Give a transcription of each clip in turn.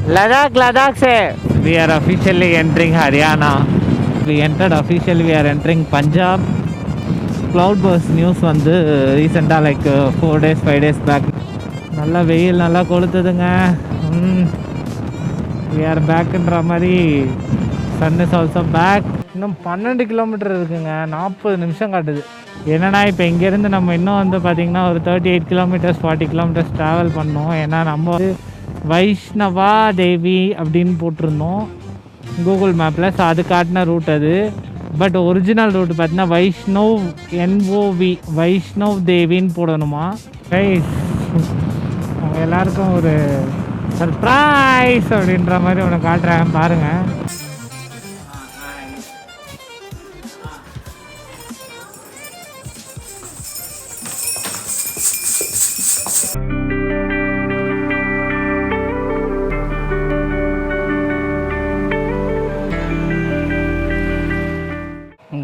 Ladakh se. We are officially entering Haryana. We entered officially. We are entering Punjab. Cloudburst news வந்து ரீசெண்டாக like 4 days 5 days back நல்லா வெயில் நல்லா கொளுத்துதுங்க. we are பேக்குன்ற மாதிரி Sun is also back. இன்னும் 12 kilometre இருக்குங்க, 40 நிமிஷம் காட்டுது. என்னன்னா இப்போ இங்கேருந்து நம்ம இன்னும் வந்து பார்த்திங்கன்னா ஒரு 38 கிலோமீட்டர்ஸ் 40 கிலோமீட்டர்ஸ் ட்ராவல் பண்ணோம். ஏன்னா நம்ம வந்து வைஷ்ணவா தேவி அப்படின்னு போட்டிருந்தோம் கூகுள் மேப்பில். ஸோ அது காட்டின ரூட் அது. பட் ஒரிஜினல் ரூட் பார்த்தீங்கன்னா வைஷ்ணவ் என்ஓவி வைஷ்ணவ் தேவின்னு போடணுமா. ரைஸ் அவங்க எல்லாருக்கும் ஒரு சர்ப்ரைஸ் அப்படின்ற மாதிரி ஒன்று காட்டுறாங்க பாருங்கள்.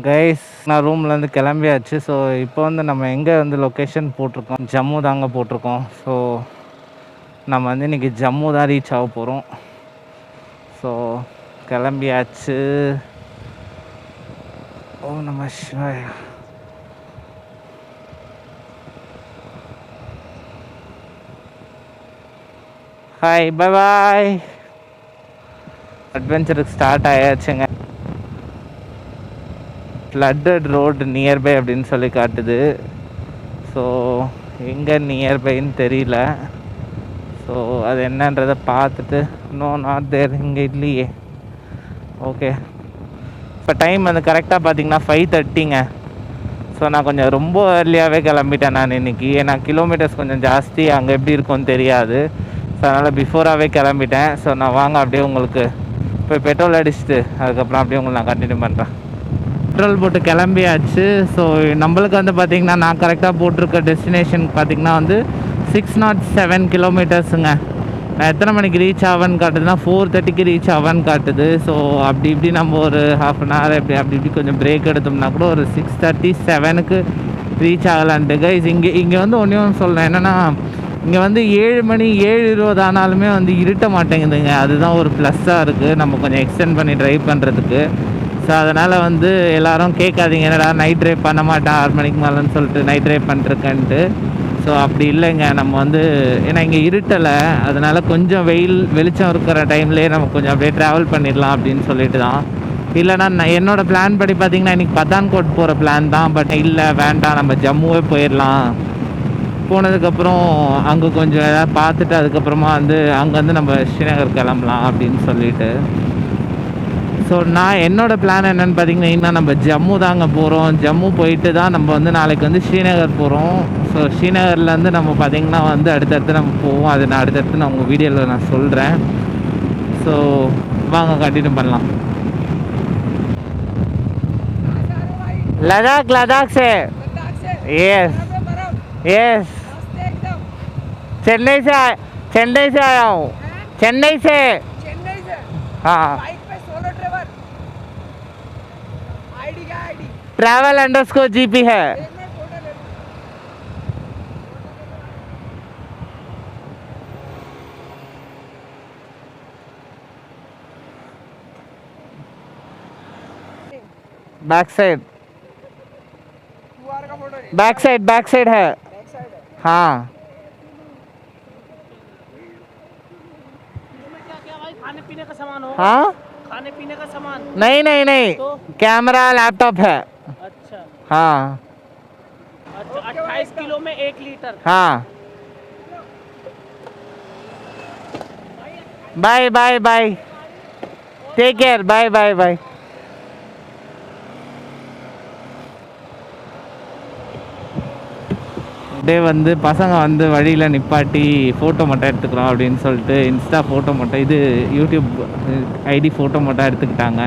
கைஸ் நான் ரூம்லேருந்து கிளம்பியாச்சு. ஸோ இப்போ வந்து நம்ம எங்கே வந்து லொக்கேஷன் போட்டிருக்கோம், ஜம்மு தாங்க போட்டிருக்கோம். ஸோ நம்ம வந்து இன்றைக்கி ஜம்மு தான் ரீச் ஆக போகிறோம். ஸோ கிளம்பியாச்சு. ஓ நம சிவாய. Hi bye bye. அட்வென்ச்சருக்கு ஸ்டார்ட் ஆயாச்சுங்க. ஃப்ளட்டட் ரோடு நியர்பை அப்படின்னு சொல்லி காட்டுது. ஸோ எங்கே நியர்பைன்னு தெரியல. ஸோ அது என்னன்றதை பார்த்துட்டு நோ நாட் தேர் இங்கே இல்லையே. ஓகே இப்போ டைம் வந்து கரெக்டாக பார்த்தீங்கன்னா 5:30ங்க. ஸோ நான் கொஞ்சம் ரொம்ப ஏர்லியாகவே கிளம்பிட்டேன் நான் இன்றைக்கி. ஏன்னா கிலோமீட்டர்ஸ் கொஞ்சம் ஜாஸ்தி, அங்கே எப்படி இருக்கும்னு தெரியாது. ஸோ அதனால் பிஃபோராகவே கிளம்பிட்டேன். ஸோ நான் வாங்க அப்படியே உங்களுக்கு போய் பெட்ரோல் அடிச்சுட்டு அதுக்கப்புறம் அப்படியே உங்களுக்கு நான் கண்டினியூ பண்ணுறேன். பெட்ரோல் போட்டு கிளம்பியாச்சு. ஸோ நம்மளுக்கு வந்து பார்த்திங்கன்னா நான் கரெக்டாக போட்டிருக்க டெஸ்டினேஷன் பார்த்திங்கன்னா வந்து 607 கிலோமீட்டர்ஸுங்க. நான் எத்தனை மணிக்கு ரீச் ஆவேன்னு காட்டுதுன்னா 4:30க்கு ரீச் ஆவேன்னு காட்டுது. ஸோ அப்படி இப்படி நம்ம ஒரு ½ அன் ஹவர் அப்படி இப்படி கொஞ்சம் பிரேக் எடுத்தோம்னா கூட ஒரு 6:37க்கு ரீச் ஆகலான்ட்டு. கைஸ் இங்கே வந்து ஒன்று சொல்லணும் என்னென்னா, இங்கே வந்து 7 மணி 7:20 ஆனாலுமே வந்து இருட்ட மாட்டேங்குதுங்க. அதுதான் ஒரு ப்ளஸ்ஸாக இருக்குது நம்ம கொஞ்சம் எக்ஸ்டெண்ட் பண்ணி ட்ரைவ் பண்ணுறதுக்கு. ஸோ அதனால் வந்து எல்லோரும் கேட்காதீங்க என்னடா நைட் ட்ரைவ் பண்ண மாட்டேன் 6 மணிக்கு மேலேன்னு சொல்லிட்டு நைட் ட்ரைவ் பண்ணிருக்கேன்ட்டு. ஸோ அப்படி இல்லைங்க, நம்ம வந்து ஏன்னா இங்கே இருட்டலை, அதனால் கொஞ்சம் வெளிச்சம் இருக்கிற டைம்லேயே நம்ம கொஞ்சம் அப்படியே ட்ராவல் பண்ணிடலாம் அப்படின்னு சொல்லிட்டு தான். இல்லைனா நான் என்னோடய பிளான் படி பார்த்திங்கன்னா இன்றைக்கி பத்தான்கோட் போகிற பிளான் தான். பட் இல்லை வேண்டாம், நம்ம ஜம்முவே போயிடலாம். போனதுக்கப்புறம் அங்கே கொஞ்சம் எதாவது பார்த்துட்டு அதுக்கப்புறமா வந்து அங்கேருந்து நம்ம ஸ்ரீநகர் கிளம்பலாம் அப்படின்னு சொல்லிட்டு. ஸோ நான் என்னோடய பிளான் என்னென்னு பார்த்தீங்கன்னா இன்னும் நம்ம ஜம்மு தாங்க போகிறோம். ஜம்மு போயிட்டு தான் நம்ம வந்து நாளைக்கு வந்து ஸ்ரீநகர் போகிறோம். ஸோ ஸ்ரீநகர்லேருந்து நம்ம பார்த்திங்கன்னா வந்து அடுத்தடுத்து நம்ம போவோம். அது நான் அடுத்தடுத்து நான் உங்கள் வீடியோவில் நான் சொல்கிறேன். ஸோ வாங்க கண்டினியூ பண்ணலாம். लद्दाख से यस यस चेन्नई से आया हूँ चेन्नई से हाँ ट्रैवल_GP है. बैक साइड है. हाँ खाने पीने का सामान हो. हाँ खाने पीने का सामान नहीं तो? कैमरा लैपटॉप है. अच्छा हाँ. अच्छा 28 किलो में 1 लीटर. हाँ bye bye bye take care bye bye bye. அப்படியே வந்து பசங்க வந்து வழியில் நிப்பாட்டி ஃபோட்டோ மட்டும் எடுத்துக்கிறோம் அப்படின்னு சொல்லிட்டு இன்ஸ்டா ஃபோட்டோ மட்டும் இது யூடியூப் ஐடி ஃபோட்டோ மட்டும் எடுத்துக்கிட்டாங்க.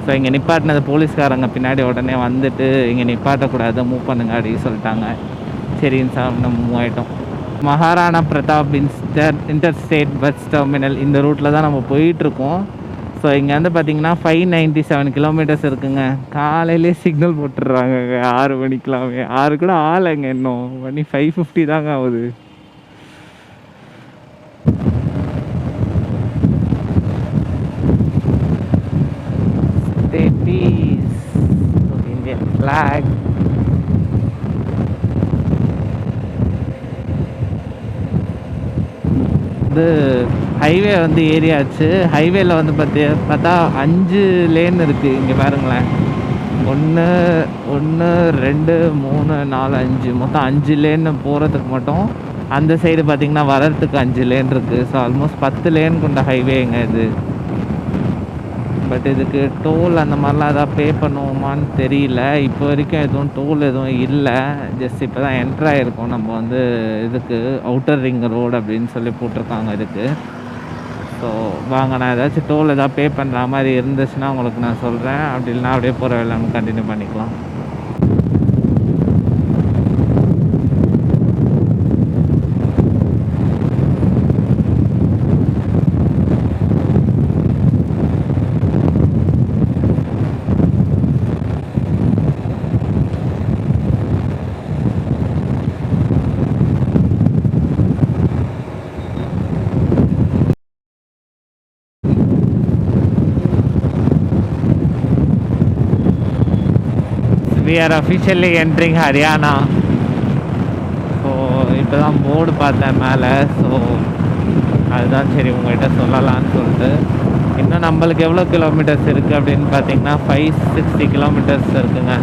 ஸோ இங்கே நிப்பாட்டினது போலீஸ்காரங்க பின்னாடி உடனே வந்துட்டு இங்கே நிப்பாட்டக்கூடாது மூவ் பண்ணுங்க அப்படின்னு சொல்லிட்டாங்க. சரின்னு சார் நம்ம மூவ் ஆகிட்டோம். Maharana Pratap interstate bus terminal இந்த ரூட்டில் தான் நம்ம போயிட்டுருக்கோம். ஸோ இங்கே வந்து பார்த்திங்கன்னா 597 கிலோமீட்டர்ஸ் இருக்குங்க. காலையிலே சிக்னல் போட்டுடுறாங்க 6 மணிக்கெலாமே. 6 கூட ஆளைங்க, இன்னும் மணி 5:50 தாங்க ஆகுது. trees, Indian flag. இது ஹைவே வந்து ஏரியாச்சு. ஹைவேல வந்து பார்த்தா 5 லேன் இருக்குது. இங்கே பாருங்களேன், 1 1 2 3 4 5 மொத்தம் 5 லேன் போகிறதுக்கு மட்டும். அந்த சைடு பார்த்திங்கன்னா வர்றதுக்கு 5 லேன் இருக்குது. ஸோ ஆல்மோஸ்ட் 10 லேன் கொண்ட ஹைவேங்க இது. பட் இதுக்கு டோல் அந்த மாதிரிலாம் எதாவது பே பண்ணுவோமான்னு தெரியல. இப்போ வரைக்கும் எதுவும் டோல் எதுவும் இல்லை. ஜஸ்ட் இப்போ தான் என்ட்ரு ஆகிருக்கோம். நம்ம வந்து இதுக்கு அவுட்டர் ரிங் ரோடு அப்படின்னு சொல்லி போட்டிருக்காங்க இதுக்கு. ஸோ வாங்க, நான் ஏதாச்சும் டோல் எதாவது பே பண்ணுற மாதிரி இருந்துச்சுன்னா உங்களுக்கு நான் சொல்கிறேன். அப்படி இல்லைனா அப்படியே போகிற வேலை நம்ம கண்டினியூ பண்ணிக்கலாம். We are officially entering Haryana. So இப்போ தான் போர்டு பார்த்தேன் மேலே. ஸோ அதுதான் சரி உங்கள்கிட்ட சொல்லலான்னு சொல்லிட்டு. இன்னும் நம்மளுக்கு எவ்வளோ கிலோமீட்டர்ஸ் இருக்குது அப்படின்னு பார்த்தீங்கன்னா 560 கிலோமீட்டர்ஸ் இருக்குங்க.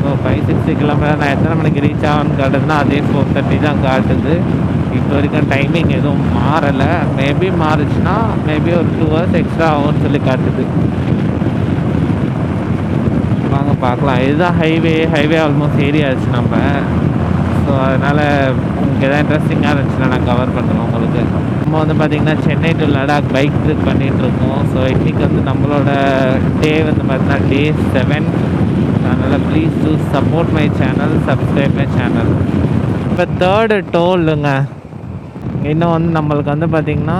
ஸோ 560 கிலோமீட்டர் நான் எத்தனை மணிக்கு ரீச் ஆகும்னு காட்டுதுன்னா அதே 4:30 தான் காட்டுது. இப்போ வரைக்கும் டைமிங் எதுவும் மாறலை. மேபி மாறுச்சுன்னா மேபி ஒரு 2 hours எக்ஸ்ட்ரா ஆகும்னு சொல்லி காட்டுது. வாங்க பார்க்கலாம். இதுதான் ஹைவே ஆல்மோஸ்ட் ஏரியாச்சு நம்ம. ஸோ அதனால் உங்களுக்கு எதாவது இன்ட்ரெஸ்டிங்காக இருந்துச்சுன்னா நான் கவர் பண்ணுறேன் உங்களுக்கு. நம்ம வந்து பார்த்திங்கன்னா Chennai to Ladakh bike trip பண்ணிகிட்ருக்கோம். ஸோ இன்றைக்கி வந்து நம்மளோட டே வந்து பார்த்திங்கன்னா Day 7. அதனால் please do support my channel, subscribe my channel. இப்போ 3rd டோலுங்க. இன்னும் வந்து நம்மளுக்கு வந்து பார்த்திங்கன்னா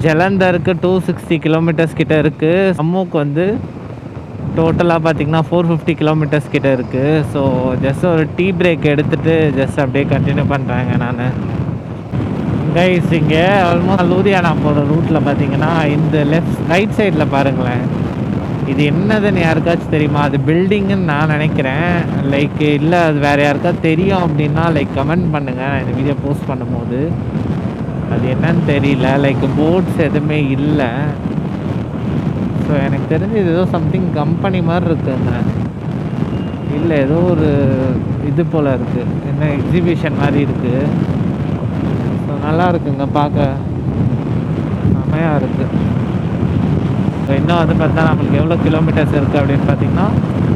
ஜலந்தருக்கு 260 கிலோமீட்டர்ஸ் கிட்டே இருக்குது. ஜம்முக்கு வந்து டோட்டலாக பார்த்திங்கன்னா 450 கிலோமீட்டர்ஸ் கிட்டே இருக்குது. ஸோ ஜஸ்ட் ஒரு டீ பிரேக் எடுத்துகிட்டு ஜஸ்ட் அப்படியே கண்டினியூ பண்ணுறேங்க நான். கைஸ் இங்கே ஆல்மோஸ்ட் லூதியானா போகிற ரூட்டில் பார்த்திங்கன்னா இந்த ரைட் சைடில் பாருங்களேன், இது என்னதுன்னு யாருக்காச்சும் தெரியுமா? அது பில்டிங்குன்னு நான் நினைக்கிறேன். லைக் இல்லை அது வேறு யாருக்காச்சும் தெரியும் அப்படின்னா லைக் கமெண்ட் பண்ணுங்கள். நான் இந்த வீடியோ போஸ்ட் பண்ணும்போது அது என்னன்னு தெரியல. லைக் போர்ட்ஸ் எதுவுமே இல்லை. ஸோ எனக்கு தெரிஞ்சு இது ஏதோ சம்திங் கம்பெனி மாதிரி இருக்குங்க. இல்லை ஏதோ ஒரு இது போல் இருக்குது, என்ன எக்ஸிபிஷன் மாதிரி இருக்குது. ஸோ நல்லா இருக்குங்க, பார்க்க செமையாக இருக்குது. ஸோ இன்னும் வந்து பார்த்தா நம்மளுக்கு எவ்வளோ கிலோமீட்டர்ஸ் இருக்குது அப்படின்னு பார்த்தீங்கன்னா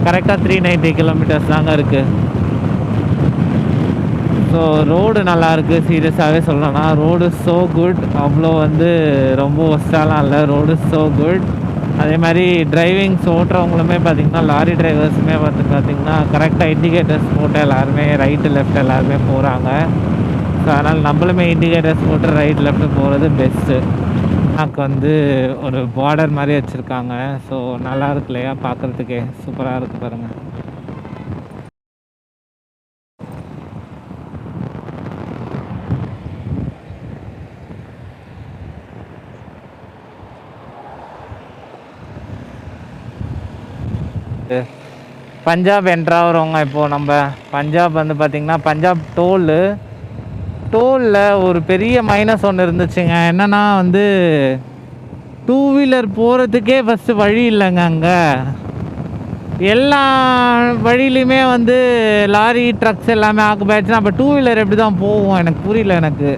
கரெக்டாக 390 கிலோமீட்டர்ஸ் தாங்க இருக்குது. ஸோ ரோடு நல்லாயிருக்கு. சீரியஸாகவே சொல்லணும்னா ரோடு ஸோ குட். அவ்வளோ வந்து ரொம்ப ஒஸ்டாலாம் இல்லை, ரோடு ஸோ குட். அதே மாதிரி டிரைவிங்ஸ் ஓட்டுறவங்களுமே பார்த்திங்கன்னா லாரி டிரைவர்ஸுமே வந்து பார்த்திங்கன்னா கரெக்டாக இண்டிகேட்டர்ஸ் போட்டு எல்லாருமே ரைட்டு லெஃப்ட் எல்லாருமே போகிறாங்க. ஸோ அதனால் நம்மளுமே இண்டிகேட்டர்ஸ் போட்டு ரைட் லெஃப்ட்டு போகிறது பெஸ்ட்டு. எனக்கு வந்து ஒரு பார்டர் மாதிரி வச்சுருக்காங்க. ஸோ நல்லா இருக்கு இல்லையா, பார்க்குறதுக்கே சூப்பராக இருக்குது பாருங்கள். பஞ்சாப் என்ட்ராகிறவங்க இப்போது நம்ம பஞ்சாப் வந்து பார்த்திங்கன்னா பஞ்சாப் டோலில் ஒரு பெரிய மைனஸ் ஒன்று இருந்துச்சுங்க. என்னென்னா வந்து 2 வீலர் போகிறதுக்கே ஃபஸ்ட்டு வழி இல்லைங்க. அங்கே எல்லா வழியிலையுமே வந்து லாரி ட்ரக்ஸ் எல்லாமே ஆக்குப்பாயிடுச்சுன்னா அப்போ 2 வீலர் எப்படி தான் போகும் எனக்கு புரியல. எனக்கு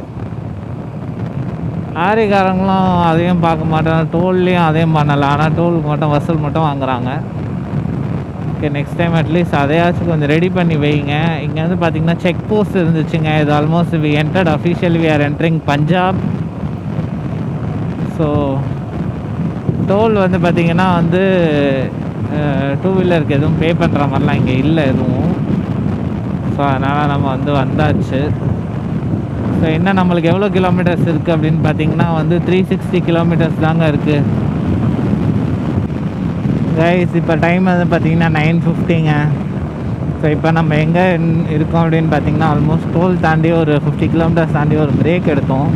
லாரிக்காரங்களும் அதையும் பார்க்க மாட்டாங்க, டோல்லையும் அதையும் பண்ணலை. ஆனால் டோலுக்கு மட்டும் வசூல் மட்டும் வாங்குறாங்க. ஓகே, நெக்ஸ்ட் டைம் அட்லீஸ்ட் அதையாச்சும் கொஞ்சம் ரெடி பண்ணி வைங்க. இங்கே வந்து பார்த்திங்கன்னா செக் போஸ்ட் இருந்துச்சுங்க. இது almost we entered officially we are entering Punjab. So toll வந்து பார்த்திங்கன்னா வந்து 2 வீலருக்கு எதுவும் பே பண்ணுற மாதிரிலாம் இங்கே இல்லை எதுவும். ஸோ அதனால் நம்ம வந்து வந்தாச்சு. ஸோ இன்னும் நம்மளுக்கு எவ்வளோ கிலோமீட்டர்ஸ் இருக்குது அப்படின்னு பார்த்திங்கன்னா வந்து 360 கிலோமீட்டர்ஸ் தாங்க இருக்குது. கைஸ் இப்போ டைம் வந்து பார்த்திங்கன்னா 9:50ங்க. ஸோ இப்போ நம்ம எங்கே இருக்கோம் அப்படின்னு பார்த்திங்கன்னா ஆல்மோஸ்ட் டோல் தாண்டி ஒரு 50 கிலோமீட்டர்ஸ் தாண்டி ஒரு பிரேக் எடுத்தோம்.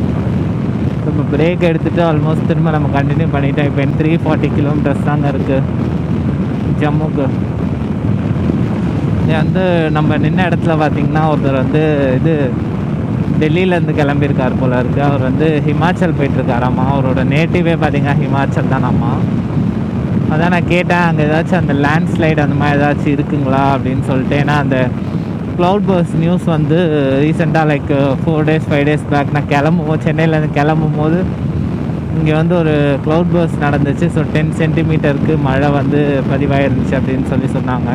ஸோ இப்போ பிரேக் எடுத்துகிட்டு ஆல்மோஸ்ட் திரும்ப நம்ம கண்டினியூ பண்ணிட்டோம். இப்போ 340 கிலோமீட்டர்ஸ் தாங்க இருக்குது ஜம்முக்கு. இது வந்து நம்ம நின்ன இடத்துல பார்த்திங்கன்னா ஒருத்தர் வந்து இது டெல்லியிலேருந்து கிளம்பியிருக்கார் போல இருக்குது. அவர் வந்து ஹிமாச்சல் போயிட்டுருக்காராம்மா. அவரோட நேட்டிவே பார்த்திங்கன்னா ஹிமாச்சல் தானாம்மா. அதான் நான் கேட்டேன், அங்கே ஏதாச்சும் அந்த லேண்ட்ஸ்லைடு அந்த மாதிரி ஏதாச்சும் இருக்குங்களா அப்படின்னு சொல்லிட்டு. ஏன்னா அந்த க்ளவுட் பர்ஸ்ட் நியூஸ் வந்து ரீசெண்டாக லைக் 4 days 5 days பேக் நான் சென்னையிலேருந்து கிளம்பும் போது இங்கே வந்து ஒரு க்ளவுட் பர்ஸ்ட் நடந்துச்சு. ஸோ 10 சென்டிமீட்டருக்கு மழை வந்து பதிவாயிருந்துச்சு அப்படின்னு சொன்னாங்க.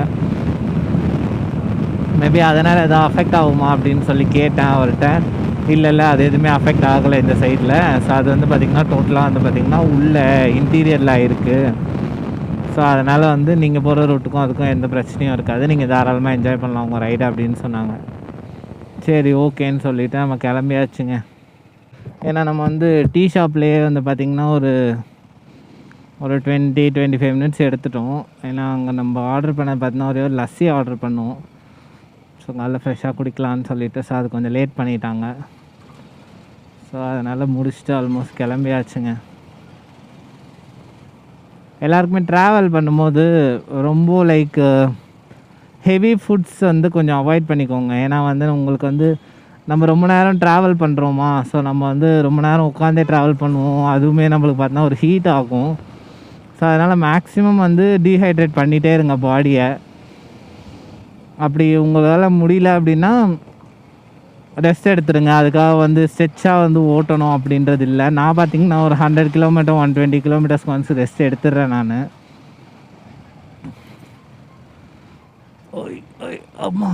மேபி அதனால் எதாவது அஃபெக்ட் ஆகுமா அப்படின்னு சொல்லி கேட்டேன் அவர்கிட்ட. இல்லை அது எதுவுமே அஃபெக்ட் ஆகலை இந்த சைடில். ஸோ அது வந்து பார்த்திங்கன்னா டோட்டலாக வந்து பார்த்திங்கன்னா உள்ள இன்டீரியரில் இருக்குது. ஸோ அதனால் வந்து நீங்கள் போகிற ரூட்டுக்கும் அதுக்கும் எந்த பிரச்சனையும் இருக்காது, நீங்கள் தாராளமாக என்ஜாய் பண்ணலாம் உங்கள் ரைடு அப்படின்னு சொன்னாங்க. சரி ஓகேன்னு சொல்லிவிட்டு நம்ம கிளம்பியாச்சுங்க. ஏன்னா நம்ம வந்து டீ ஷாப்லேயே வந்து பார்த்திங்கன்னா ஒரு 20-25 மினிட்ஸ் எடுத்துட்டோம். ஏன்னா அங்கே நம்ம ஆர்டர் பண்ண பார்த்தீங்கன்னா ஒரே ஒரு லஸ்ஸி ஆர்டர் பண்ணுவோம். ஸோ நல்லா ஃப்ரெஷ்ஷாக குடிக்கலான்னு சொல்லிவிட்டு ஸோ அது கொஞ்சம் லேட் பண்ணிட்டாங்க. ஸோ அதனால் முடிச்சுட்டு ஆல்மோஸ்ட் கிளம்பியாச்சுங்க. எல்லாருக்குமே ட்ராவல் பண்ணும்போது ரொம்ப லைக் ஹெவி ஃபுட்ஸ் வந்து கொஞ்சம் அவாய்ட் பண்ணிக்கோங்க. ஏன்னா வந்து உங்களுக்கு வந்து நம்ம ரொம்ப நேரம் ட்ராவல் பண்ணுறோமா, ஸோ நம்ம வந்து ரொம்ப நேரம் உட்காந்தே ட்ராவல் பண்ணுவோம். அதுவுமே நம்மளுக்கு பார்த்தோன்னா ஒரு ஹீட் ஆகும். ஸோ அதனால் மேக்ஸிமம் வந்து டீஹைட்ரேட் பண்ணிகிட்டே இருங்க பாடியை. அப்படி உங்களால் முடியல அப்படின்னா ரெஸ்ட் எடுத்துருங்க. அதுக்காக வந்து ஸ்ட்ரெச்சாக வந்து ஓட்டணும் அப்படின்றது இல்லை. நான் பார்த்திங்கன்னா ஒரு 100 கிலோமீட்டர் 120 கிலோமீட்டர்ஸ்க்கு வந்து ரெஸ்ட் எடுத்துடுறேன் நான். அம்மா.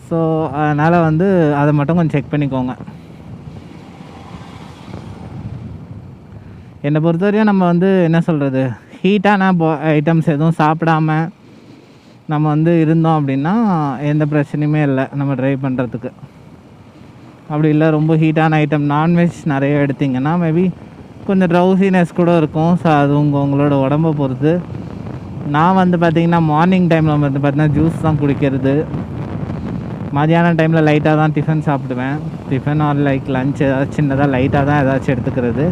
ஸோ அதனால் வந்து அதை மட்டும் கொஞ்சம் செக் பண்ணிக்கோங்க. என்னை பொறுத்தவரையும் நம்ம வந்து என்ன சொல்கிறது, ஹீட்டான ஐட்டம்ஸ் எதுவும் சாப்பிடாம நம்ம வந்து இருந்தோம் அப்படின்னா எந்த பிரச்சனையுமே இல்லை நம்ம ட்ரைவ் பண்ணுறதுக்கு. அப்படி இல்லை ரொம்ப ஹீட்டான ஐட்டம் நான்வெஜ் நிறைய எடுத்திங்கன்னா மேபி கொஞ்சம் ட்ரௌசினஸ் கூட இருக்கும். ஸோ அது உங்களோட உடம்பை பொறுத்து. நான் வந்து பார்த்திங்கன்னா மார்னிங் டைமில் வந்து பார்த்திங்கன்னா ஜூஸ் தான் குடிக்கிறது. மதியானம் டைமில் லைட்டாக தான் டிஃபன் சாப்பிடுவேன். டிஃபன் ஆர் லைக் லஞ்ச் ஏதாச்சும் சின்னதாக லைட்டாக தான் ஏதாச்சும் எடுத்துக்கிறது.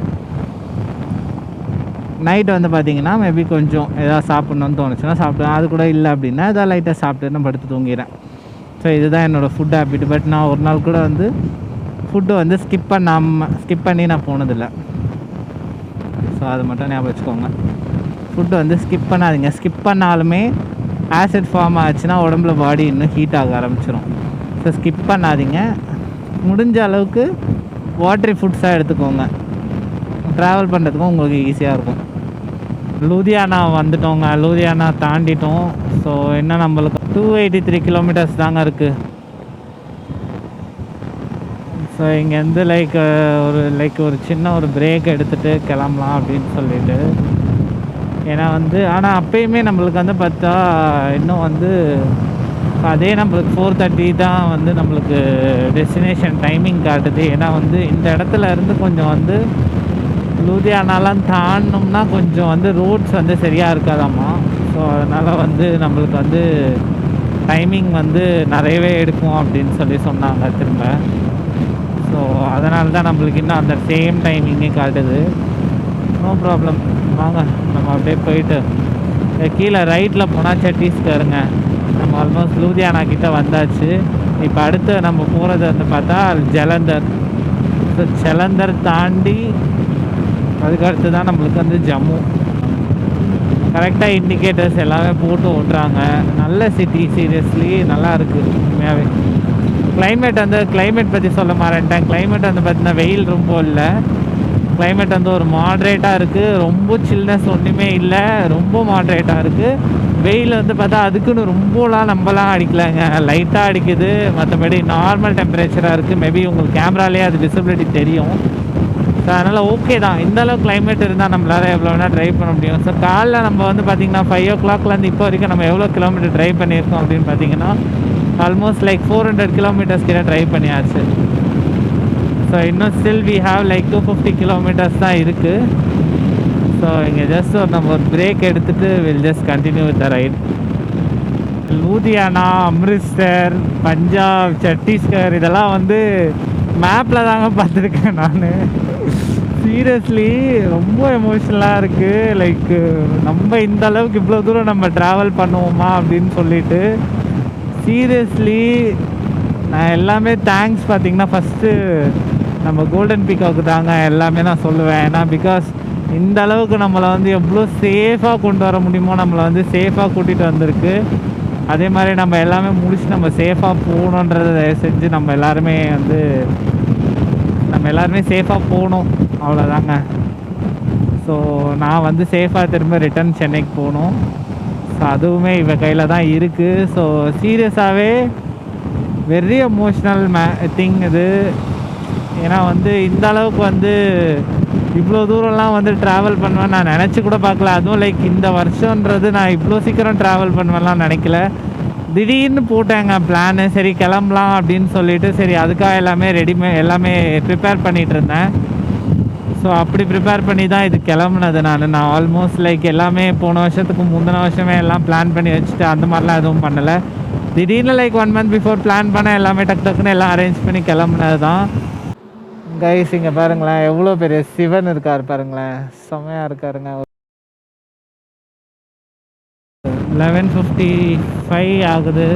நைட்டு வந்து பார்த்திங்கன்னா மேபி கொஞ்சம் எதாவது சாப்பிட்ணுன்னு தோணுச்சுன்னா சாப்பிடுவேன். அது கூட இல்லை அப்படின்னா எதாவது லைட்டாக சாப்பிட்டு நான் படுத்து தூங்கிடுறேன். ஸோ இதுதான் என்னோடய ஃபுட் ஹேபிட். பட் நான் ஒரு நாள் கூட வந்து ஃபுட்டு வந்து ஸ்கிப் பண்ணி நான் போனதில்லை. ஸோ அது மட்டும் ஞாபகம் வச்சுக்கோங்க. ஃபுட்டு வந்து ஸ்கிப் பண்ணாதீங்க. ஸ்கிப் பண்ணாலுமே ஆசிட் ஃபார்ம் ஆச்சுன்னா உடம்புல பாடி இன்னும் ஹீட் ஆக ஆரம்பிச்சிடும். ஸோ ஸ்கிப் பண்ணாதீங்க. முடிஞ்ச அளவுக்கு வாட்டரி ஃபுட்ஸாக எடுத்துக்கோங்க. ட்ராவல் பண்ணுறதுக்கும் உங்களுக்கு ஈஸியாக இருக்கும். லூதியானா வந்துட்டோங்க. லூதியானா தாண்டிட்டோம். ஸோ என்ன நம்மளுக்கு 283 கிலோமீட்டர்ஸ் தாங்க இருக்குது. ஸோ இங்கேருந்து ஒரு சின்ன ஒரு பிரேக் எடுத்துகிட்டு கிளம்பலாம் அப்படின்னு சொல்லிட்டு. ஏன்னா வந்து ஆனால் அப்போயுமே நம்மளுக்கு வந்து பார்த்தா இன்னும் வந்து அதே நம்மளுக்கு 4:30 தான் வந்து நம்மளுக்கு டெஸ்டினேஷன் டைமிங் காட்டுது. ஏன்னா வந்து இந்த இடத்துல இருந்து கொஞ்சம் வந்து லூதியானாலாம் தாண்டோம்னா கொஞ்சம் வந்து ரோட்ஸ் வந்து சரியாக இருக்காதாம்மா. ஸோ அதனால் வந்து நம்மளுக்கு வந்து டைமிங் வந்து நிறையவே எடுக்கும் அப்படின்னு சொன்னாங்க திரும்ப. ஸோ அதனால தான் நம்மளுக்கு இன்னும் அந்த சேம் டைமிங்கே காட்டுது. நோ ப்ராப்ளம், வாங்க நம்ம அப்படியே போயிட்டு கீழே ரைட்டில் போனால் சத்தீஸ்கருங்க. நம்ம ஆல்மோஸ்ட் லூதியானா கிட்டே வந்தாச்சு. இப்போ அடுத்து நம்ம போகிறது வந்து பார்த்தா ஜலந்தர். ஸோ ஜலந்தர் தாண்டி அதுக்கடுத்து தான் நம்மளுக்கு வந்து ஜம்மு. கரெக்டாக இண்டிகேட்டர்ஸ் எல்லாமே போட்டு ஓட்டுறாங்க. நல்ல சிட்டி, சீரியஸ்லி நல்லா இருக்குது உண்மையாகவே. கிளைமேட் பற்றி சொல்ல மாட்டேன். கிளைமேட் வந்து பார்த்திங்கன்னா வெயில் ரொம்ப இல்லை. கிளைமேட் வந்து ஒரு மாட்ரேட்டாக இருக்குது. ரொம்ப சில்னஸ் ஒன்றுமே இல்லை, ரொம்ப மாட்ரேட்டாக இருக்குது. வெயில் வந்து பார்த்தா அதுக்குன்னு ரொம்பலாம் நம்மலாம் அடிக்கலைங்க, லைட்டாக அடிக்குது. மற்றபடி நார்மல் டெம்பரேச்சராக இருக்குது. மேபி உங்களுக்கு கேமராலேயே அது விசிபிலிட்டி தெரியும். ஸோ அதனால் ஓகே தான். இந்தளவு கிளைமேட் இருந்தால் நம்மளால் எவ்வளோ வேணால் ட்ரைவ் பண்ண முடியும். ஸோ காலைல நம்ம வந்து பார்த்திங்கன்னா 5 o'clockலேருந்து இப்போ வரைக்கும் நம்ம எவ்வளோ கிலோமீட்டர் ட்ரைவ் பண்ணியிருக்கோம் அப்படின்னு பார்த்திங்கன்னா ஆல்மோஸ்ட் லைக் 400 கிலோமீட்டர்ஸ் கிட்ட ட்ரைவ் பண்ணியாச்சு. ஸோ இன்னும் still we have like 250 kilometres தான் இருக்குது. ஸோ இங்கே ஜஸ்ட் நம்ம ஒரு பிரேக் எடுத்துகிட்டு will just continue with the ride. Ludhiana, Amritsar, Punjab, Chhattisgarh இதெல்லாம் வந்து மேப்பில் தாங்க பார்த்துருக்கேன் நான். சீரியஸ்லி ரொம்ப எமோஷ்னலாக இருக்குது. லைக் நம்ம இந்த அளவுக்கு இவ்வளோ தூரம் நம்ம ட்ராவல் பண்ணுவோமா அப்படின்னு சொல்லிட்டு. சீரியஸ்லி நான் எல்லாமே தேங்க்ஸ் பார்த்தீங்கன்னா ஃபஸ்ட்டு நம்ம கோல்டன் பீகாக்கு தாங்க எல்லாமே நான் சொல்லுவேன். ஏன்னா பிகாஸ் இந்த அளவுக்கு நம்மளை வந்து எவ்வளோ சேஃபாக கொண்டு வர முடியுமோ நம்மளை வந்து சேஃபாக கூட்டிகிட்டு வந்திருக்கு. அதே மாதிரி நம்ம எல்லாமே முடிச்சு நம்ம சேஃபாக போகணுன்றதை செஞ்சு நம்ம எல்லாருமே சேஃபாக போகணும், அவ்வளோதாங்க. ஸோ நான் வந்து சேஃபாக திரும்ப ரிட்டன் சென்னைக்கு போகணும். ஸோ அதுவுமே இவ கையில் தான் இருக்குது. ஸோ சீரியஸாகவே வெரி எமோஷ்னல் திங் இது. ஏன்னா வந்து இந்த அளவுக்கு வந்து இவ்வளோ தூரம்லாம் வந்து ட்ராவல் பண்ணுவேன் நான் நினச்சி கூட பார்க்கல. அதுவும் லைக் இந்த வருஷன்றது நான் இவ்வளோ சீக்கிரம் ட்ராவல் பண்ணுவேன்லாம் நினைக்கல. திடீர்னு போட்டாங்க பிளானு, சரி கிளம்பலாம் அப்படின்னு சொல்லிட்டு. சரி அதுக்காக எல்லாமே ப்ரிப்பேர் பண்ணிகிட்டு இருந்தேன். ஸோ அப்படி ப்ரிப்பேர் பண்ணி தான் இது கிளம்புனது. நான் ஆல்மோஸ்ட் லைக் எல்லாமே போன வருஷத்துக்கு முந்தின வருஷமே எல்லாம் பிளான் பண்ணி வச்சுட்டு அந்த மாதிரிலாம் எதுவும் பண்ணலை. திடீர்னு லைக் 1 month பிஃபோர் பிளான் பண்ண எல்லாமே டக்குன்னு எல்லாம் அரேஞ்ச் பண்ணி கிளம்புனது தான். கைஸ் இங்கே பாருங்களேன், எவ்வளோ பெரிய சிவன் இருக்கார் பாருங்களேன், செம்மையாக இருக்காருங்க. 11:55 ஆகுது.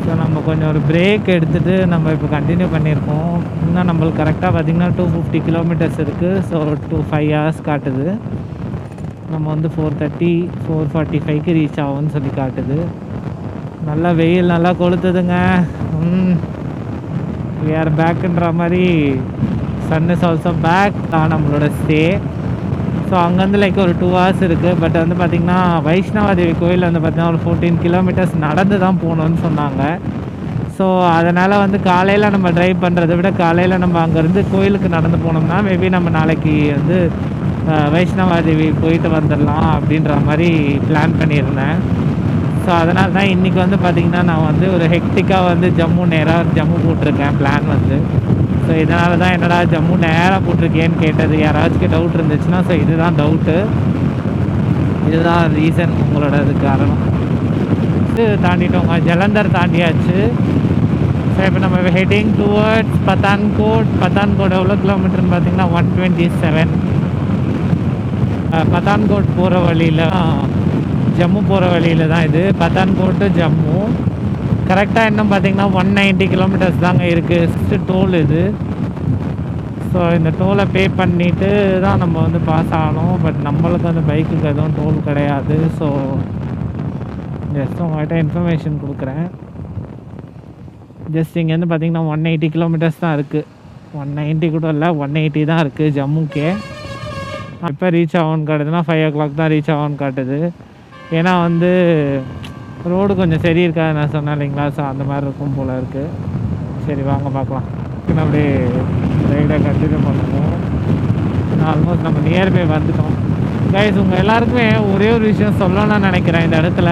ஸோ நம்ம கொஞ்சம் ஒரு பிரேக் எடுத்துகிட்டு நம்ம இப்போ கண்டினியூ பண்ணியிருக்கோம். இன்னும் நம்மளுக்கு கரெக்டாக பார்த்திங்கன்னா 250 கிலோமீட்டர்ஸ் இருக்குது. ஸோ 5 hours காட்டுது. நம்ம வந்து 4:30 4:45க்கு ரீச் ஆகும்னு சொல்லி காட்டுது. நல்லா வெயில் நல்லா கொளுத்துதுங்க. we are பேக்குன்ற மாதிரி சன் இஸ் ஆல்சோ பேக் தான் நம்மளோட ஸ்டே. ஸோ அங்கேருந்து லைக் ஒரு 2 hours இருக்குது. பட் வந்து பார்த்திங்கன்னா வைஷ்ணவாதேவி கோயில் வந்து பார்த்திங்கன்னா ஒரு 14 kilometers நடந்து தான் போகணுன்னு சொன்னாங்க. ஸோ அதனால் வந்து காலையில் நம்ம ட்ரைவ் பண்ணுறதை விட காலையில் நம்ம அங்கேருந்து கோயிலுக்கு நடந்து போனோம்னா மேபி நம்ம நாளைக்கு வந்து வைஷ்ணவாதேவி போயிட்டு வந்துடலாம் அப்படின்ற மாதிரி பிளான் பண்ணியிருந்தேன். ஸோ அதனால தான் இன்றைக்கி வந்து பார்த்திங்கன்னா நான் வந்து ஒரு ஹெக்டிக்காக வந்து ஜம்மு போட்டிருக்கேன் பிளான் வந்து. ஸோ இதனால தான் என்னடா ஜம்மு நேராக போட்டிருக்கேன்னு கேட்டது யாராச்சும் டவுட் இருந்துச்சுன்னா, ஸோ இதுதான் டவுட்டு, இதுதான் ரீசன், உங்களோட இது காரணம். இது தாண்டிட்டோங்க, ஜலந்தர் தாண்டியாச்சு. ஸோ இப்போ நம்ம ஹெட்டிங் டுவர்ட்ஸ் பத்தான்கோட் எவ்வளோ கிலோமீட்டர்னு பார்த்திங்கன்னா 127. பத்தான்கோட் போகிற வழியில் ஜம்மு போகிற வழியில் தான் இது. பத்தான்கோட்டு ஜம்மு கரெக்டாக இன்னும் பார்த்திங்கன்னா 190 kilometers தாங்க இருக்குது. டோல் இது. ஸோ இந்த டோலை பே பண்ணிவிட்டு தான் நம்ம வந்து பாஸ் ஆகணும். பட் நம்மளுக்கு அந்த பைக்குக்கு எதுவும் டோல் கிடையாது. ஸோ ஜஸ்ட் உங்கள்கிட்ட இன்ஃபர்மேஷன் கொடுக்குறேன். ஜஸ்ட் இங்கேருந்து பார்த்திங்கன்னா 180 kilometers தான் இருக்குது. 190 கூட இல்லை, 180 தான் இருக்குது ஜம்முக்கே. இப்போ ரீச் ஆகும்னு காட்டுதுன்னா 5 o'clock தான் ரீச் ஆகும்னு காட்டுது. ஏன்னா வந்து ரோடு கொஞ்சம் சரி இருக்காது நான் சொன்னேன் இல்லைங்களா. ஸோ அந்த மாதிரி இருக்கும் போல் இருக்குது. சரி வாங்க பார்க்கலாம். அப்படியே ரைடாக கண்டினியூ பண்ணுவோம். ஆல்மோஸ்ட் நம்ம நியர்பை வந்துட்டோம். கைஸ் உங்கள் எல்லாருக்குமே ஒரே ஒரு விஷயம் சொல்லணும்னு நினைக்கிறேன் இந்த இடத்துல.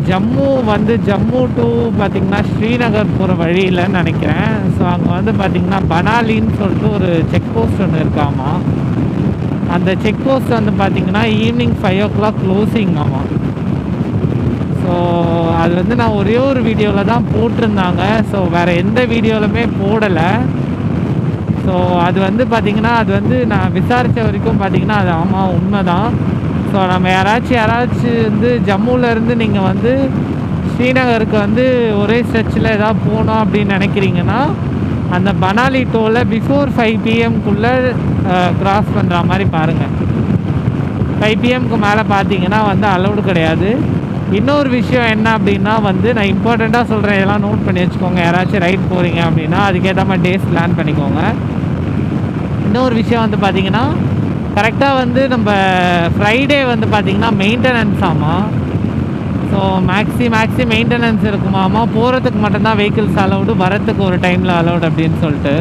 ஜம்மு டு பார்த்திங்கன்னா ஸ்ரீநகர் போகிற வழியில்னு நினைக்கிறேன். ஸோ அங்கே வந்து பார்த்திங்கன்னா பனாலின்னு சொல்லிட்டு ஒரு செக் போஸ்ட் ஒன்று இருக்காமா. அந்த செக் போஸ்ட் வந்து பார்த்திங்கன்னா ஈவினிங் 5 o'clock க்ளோசிங் ஆமாம். ஸோ அது வந்து நான் ஒரே ஒரு வீடியோவில் தான் போட்டிருந்தாங்க. ஸோ வேறு எந்த வீடியோவிலுமே போடலை. ஸோ அது வந்து பார்த்திங்கன்னா அது வந்து நான் விசாரித்த வரைக்கும் பார்த்திங்கன்னா அது ஆமாம் உண்மை தான். ஸோ நம்ம யாராச்சும் வந்து ஜம்முவிலேருந்து நீங்கள் வந்து ஸ்ரீநகருக்கு வந்து ஒரே ஸ்ட்ரெச்சில் ஏதாவது போகணும் அப்படின்னு நினைக்கிறீங்கன்னா அந்த பனாலி டோலை பிஃபோர் 5 PM க்ராஸ் பண்ணுற மாதிரி பாருங்கள். 5 PM மேலே பார்த்தீங்கன்னா வந்து அலௌடு கிடையாது. இன்னொரு விஷயம் என்ன அப்படின்னா வந்து நான் இம்பார்ட்டண்ட்டாக சொல்கிறேன், இதெல்லாம் நோட் பண்ணி வச்சுக்கோங்க. யாராச்சும் ரைட் போகிறீங்க அப்படின்னா அதுக்கேற்ற மாதிரி டேஸ் பிளான் பண்ணிக்கோங்க. இன்னொரு விஷயம் வந்து பார்த்திங்கன்னா கரெக்டாக வந்து நம்ம ஃப்ரைடே வந்து பார்த்திங்கன்னா மெயின்டெனன்ஸ் ஆமாம். ஸோ மேக்ஸி மெயின்டெனன்ஸ் இருக்குமாமா. போகிறதுக்கு மட்டும்தான் வெஹிக்கிள்ஸ் அலௌடு, வரத்துக்கு ஒரு டைமில் அலௌடு அப்படின்னு சொல்லிட்டு.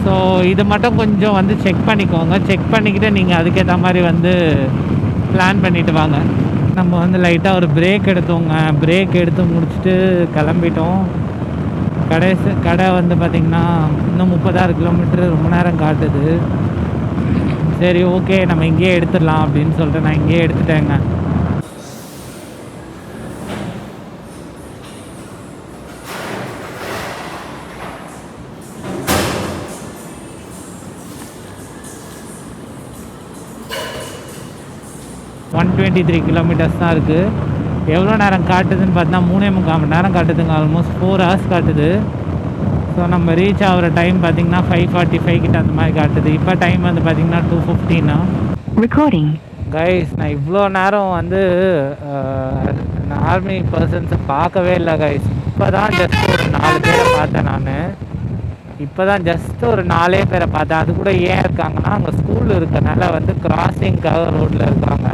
ஸோ இது மட்டும் கொஞ்சம் வந்து செக் பண்ணிக்கோங்க. செக் பண்ணிக்கிட்டு நீங்கள் அதுக்கேற்ற மாதிரி வந்து பிளான் பண்ணிவிட்டு வாங்க. நம்ம வந்து லைட்டாக ஒரு பிரேக் எடுத்தோங்க. பிரேக் எடுத்து முடிச்சுட்டு கிளம்பிட்டோம். கடை வந்து பார்த்திங்கன்னா இன்னும் 36 kilometer ரொம்ப நேரம் காட்டுது. சரி ஓகே நம்ம இங்கேயே எடுத்துடலாம் அப்படின்னு சொல்லிட்டு நான் இங்கேயே எடுத்துட்டேங்க. 123 கிலோமீட்டர்ஸ் தான் இருக்குது. எவ்வளோ நேரம் காட்டுதுன்னு பார்த்தா 3.25 மணி நேரம் காட்டுதுங்க. ஆல்மோஸ்ட் 4 ஹவர்ஸ் காட்டுது. ஸோ நம்ம ரீச் ஆகிற டைம் பார்த்திங்கன்னா 5:45 கிட்ட அந்த மாதிரி காட்டுது. இப்போ டைம் வந்து பார்த்திங்கன்னா 2:15 ரெக்கார்டிங். கைஸ், நான் இவ்வளோ நேரம் வந்து ஆர்மி பர்சன்ஸை பார்க்கவே இல்லை கைஸ். இப்போ தான் ஜஸ்ட் ஒரு 4 பேரை பார்த்தேன். நான் இப்போ தான் ஜஸ்ட் ஒரு 4 பேரை பார்த்தேன். அது கூட ஏன் இருக்காங்கன்னா, அங்கே ஸ்கூல் இருக்கனால வந்து கிராசிங்காக ரோட்டில் இருக்காங்க.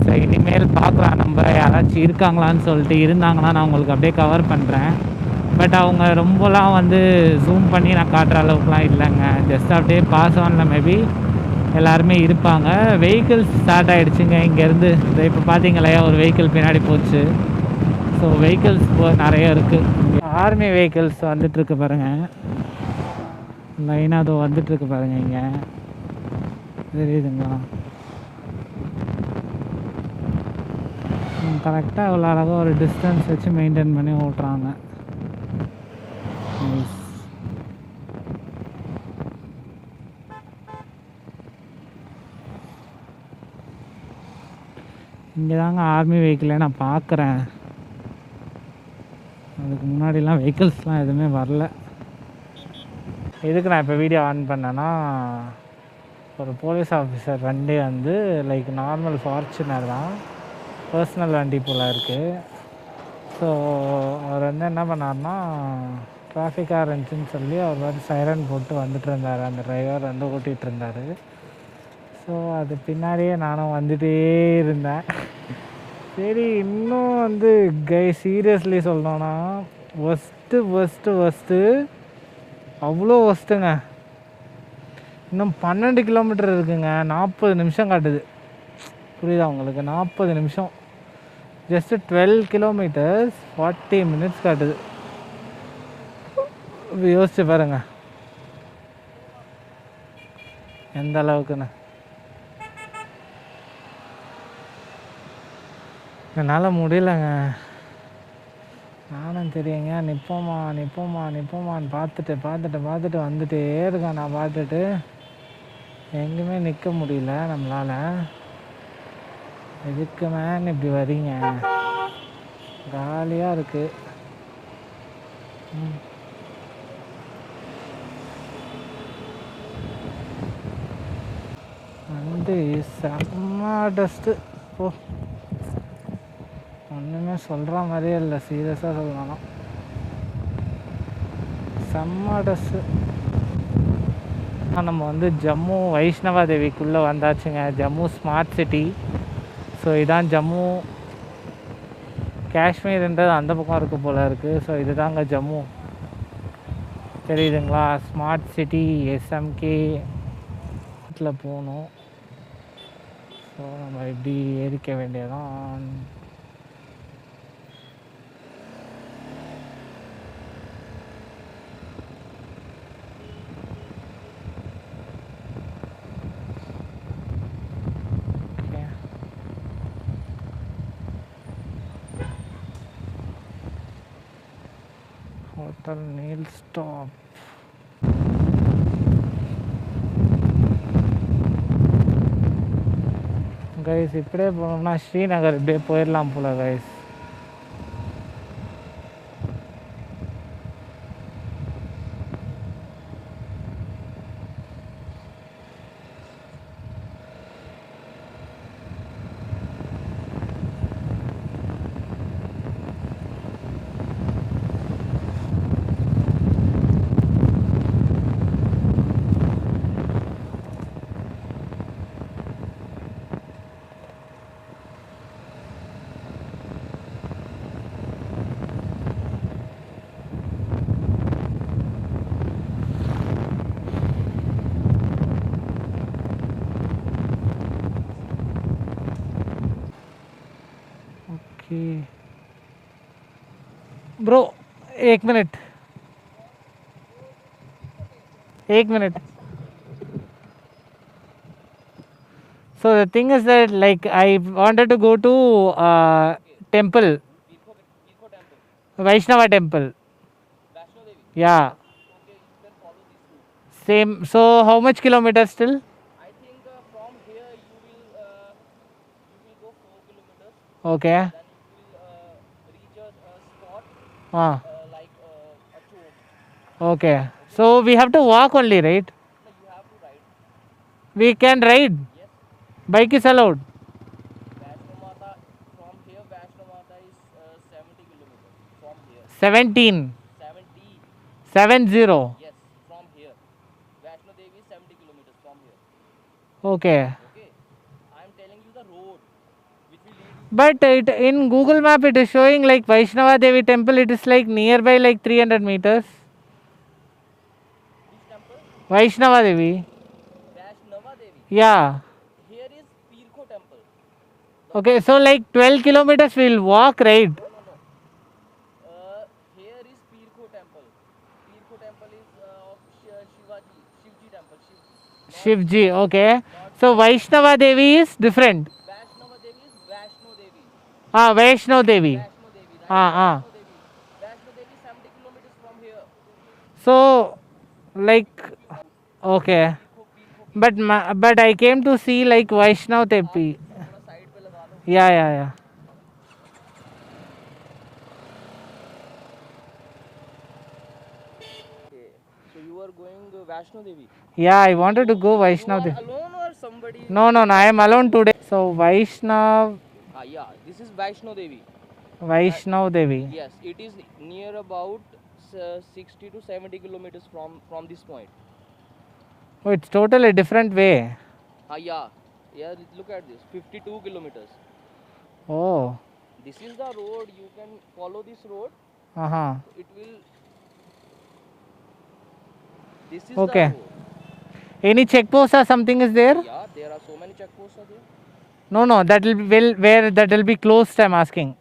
ஸோ இனிமேல் பார்க்கலாம் நம்ம யாராச்சும் இருக்காங்களான்னு சொல்லிட்டு. இருந்தாங்கன்னா நான் உங்களுக்கு அப்படியே கவர் பண்ணுறேன். பட் அவங்க ரொம்பலாம் வந்து ஜூம் பண்ணி நான் காட்டுற அளவுக்குலாம் இல்லைங்க. ஜஸ்ட் அப்படியே பாஸ் ஆனில் மேபி எல்லாருமே இருப்பாங்க. வெஹிக்கிள்ஸ் ஸ்டார்ட் ஆகிடுச்சுங்க இங்கேருந்து. இப்போ பார்த்தீங்களா, ஒரு வெஹிக்கிள் பின்னாடி போச்சு. ஸோ வெஹிக்கிள்ஸ் நிறைய இருக்குது. ஆர்மி வெஹிக்கிள்ஸ் வந்துட்டுருக்கு பாருங்கள். லைனாக அதோ வந்துட்டுருக்கு பாருங்கள். இங்கே தெரியுதுங்களா? கரெக்டாக அவ்வளோ அழகாக ஒரு டிஸ்டன்ஸ் வச்சு மெயின்டைன் பண்ணி ஓட்டுறாங்க. இங்கே தாங்க ஆர்மி வெஹிக்கிளே நான் பார்க்குறேன். அதுக்கு முன்னாடிலாம் வெஹிக்கிள்ஸ்லாம் எதுவுமே வரல. எதுக்கு நான் இப்போ வீடியோ ஆன் பண்ணேன்னா, ஒரு போலீஸ் ஆஃபீஸர் வண்டி வந்து லைக் நார்மல் ஃபார்ச்சுனர் தான், பர்சனல் வண்டி போல் இருக்குது. ஸோ அவர் வந்து என்ன பண்ணார்னா, டிராஃபிக்காக இருந்துச்சுன்னு சொல்லி அவர் வந்து சைரன் போட்டு வந்துட்டு இருந்தார். அந்த டிரைவர் வந்து ஓட்டிகிட்டு இருந்தார். ஸோ அது பின்னாடியே நானும் வந்துகிட்டே இருந்தேன். சரி, இன்னும் வந்து சீரியஸ்லி சொல்லணுன்னா ஒஸ்ட்டு அவ்வளோ ஒஸ்ட்டுங்க. இன்னும் 12 கிலோமீட்டர் இருக்குங்க. 40 நிமிஷம் காட்டுது. புரியுதா உங்களுக்கு? 40 நிமிஷம். ஜஸ்ட்டு 12 கிலோமீட்டர்ஸ் 40 மினிட்ஸ் காட்டுது. யோசிச்சு பாருங்க எந்த அளவுக்குன்னு. என்னால் முடியலங்க. நானும் தெரியுங்க, நிற்போமான்னு பார்த்துட்டு வந்துட்டே இருக்கேன். நான் பார்த்துட்டு எங்கேயுமே நிற்க முடியல நம்மளால். எதுக்கு மேன் இப்படி வரீங்க? காலியாக இருக்குது. வந்து செம்ம டஸ்ட்டு. ஒன்றுமே சொல்கிற மாதிரியே இல்லை. சீரியஸாக சொல்லணும், செம்ம டஸ்ட்டு. நம்ம வந்து ஜம்மு வைஷ்ணவா தேவிக்குள்ளே வந்தாச்சுங்க. Jammu smart city. ஸோ இதான் ஜம்மு. காஷ்மீர்ன்றது அந்த பக்கம் இருக்குது போல் இருக்குது. ஸோ இது தாங்க ஜம்மு. தெரியுதுங்களா? ஸ்மார்ட் சிட்டி SMK போகணும். ஸோ நம்ம இப்படி ஏறிக்க வேண்டியதான். Hotel Neil stop. கைஸ், இப்படியே போனோம்னா ஸ்ரீநகர் இப்படியே போயிடலாம் போல கைஸ். ब्रो एक minute so the thing is that like I wanted to go to temple, Vaishnava temple. Yeah, same. So how much kilometers still? I think from here you will Okay. Then you will reach a spot Ah. like a church. Okay. So we have to walk only, right? No, you have to ride. We can ride. Yes. Bike is allowed. Vaishno Mata, from here Vaishno Mata is 70 kilometers from here. 17. 70. 70. Yes, from here. Vaishno Devi is 70 kilometers from here. Okay. Okay. I am telling you the road which will lead you. But it, in Google Map it is showing like Vaishnava Devi temple, it is like nearby like 300 meters. Which temple? Vaishnava Devi. Vaishnava Devi. Yeah. Here is Pirko temple. Okay, so like 12 kilometers we'll walk, right? No. Here is Pirko temple. Pirko temple is of Shivaji. Shivji temple. Shivji, okay. So Vaishnava Devi is different. Vaishnava Devi is Vaishno Devi. Ah, Vaishno Devi. Vaishno Devi, right? Ah. Vaishno Devi. Vaishno Devi is 70 kilometers from here. So, like, okay. But I came to see like Vaishnav Devi. थोड़ा side पे लगा लो. Yeah. Okay. So you are going Vaishno Devi. Yeah, I wanted to go You Vaishnav are Devi. alone or somebody? No, I am alone today. So Vaishnav Yeah. This is Vaishno Devi. Devi. Yes, it is near about 60 to 70 kilometers from this point. Oh, it's totally different way. Yeah. Look at this. 52 kilometers. Oh. This is the road. You can follow this road. It will. This is Okay. the road. Any check post or something is there? Yeah, there are so many checkposts are there. No, that will be where that will be closed. I'm asking.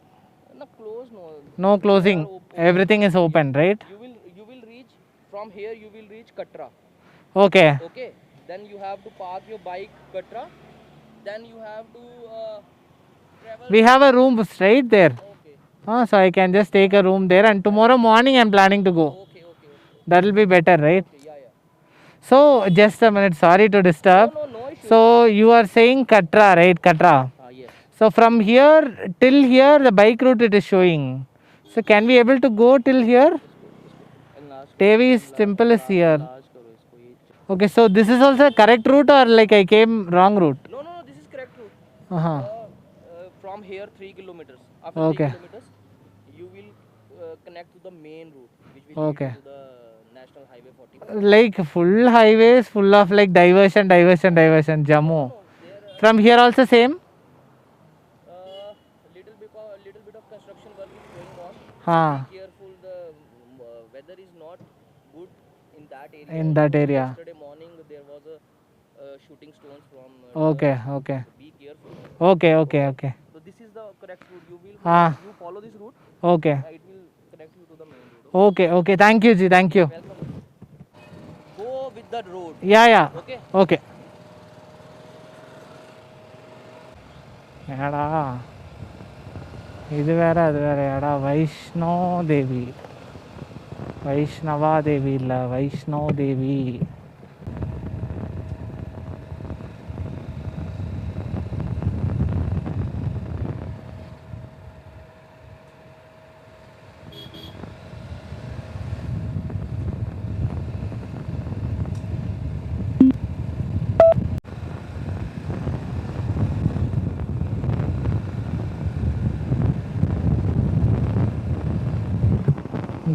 No, close, no. No closing. They are open. Everything is open, right? You will reach from here. You will reach Katra. Okay. Okay. Then you have to park your bike Katra. Then you have to travel. We have a room straight there. Okay. So I can just take a room there, and tomorrow morning I'm planning to go. Okay. That will be better, right? Okay. Yeah. So just a minute. Sorry to disturb. No issue. So you are saying Katra, right? Katra. Yes. So from here till here, the bike route it is showing. So can we able to go till here? Devi's temple is here. Okay, so this is also correct route or like I came wrong route? No, this is correct route. From here 3 kilometers. After Okay. 3 kilometers, you will connect to the main route, which will lead to the National Highway 40. Like full highways, full of like diversion, Jammu. From here also same? Little bit of construction work is going on. Be careful, the weather is not good in that area. In that area. Yesterday morning there was a shooting stones from. Okay. Be careful. Okay. So this is the correct route. You follow this route. Okay. It will connect you to the main road. Okay. Thank you, Ji. Thank you. Welcome. Go with the road. Yeah. Okay. ஏடா இது வேற அது வேற ஏடா வைஷ்ணவா தேவி இல்லை Vaishno Devi.